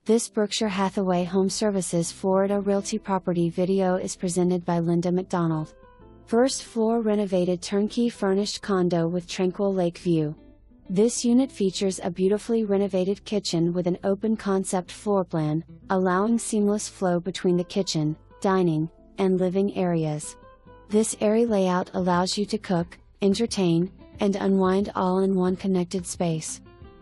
This Berkshire Hathaway HomeServices Florida Realty property video is presented by LindaMcDonald. First floor renovated turnkey furnished condo with tranquil lake view. This unit features a beautifully renovated kitchen with an open concept floor plan, allowing seamless flow between the kitchen, dining, and living areas. This airy layout allows you to cook, entertain, and unwind all in one connected space.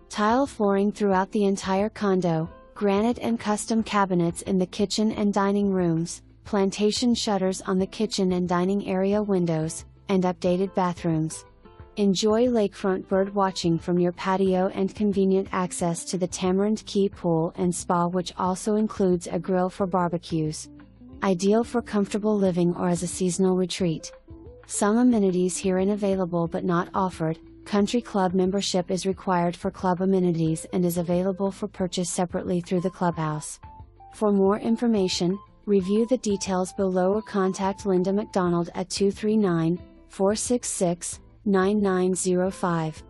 Tile flooring throughout the entire condo, granite and custom cabinets in the kitchen and dining rooms, plantation shutters on the kitchen and dining area windows, and updated bathrooms. Enjoy lakefront bird watching from your patio and convenient access to the Tamarind Key Pool and Spa, which also includes a grill for barbecues. Ideal for comfortable living or as a seasonal retreat. Some amenities herein available but not offered. Country club membership is required for club amenities and is available for purchase separately through the clubhouse. For more information, review the details below or contact Linda McDonald at 239-466-9905.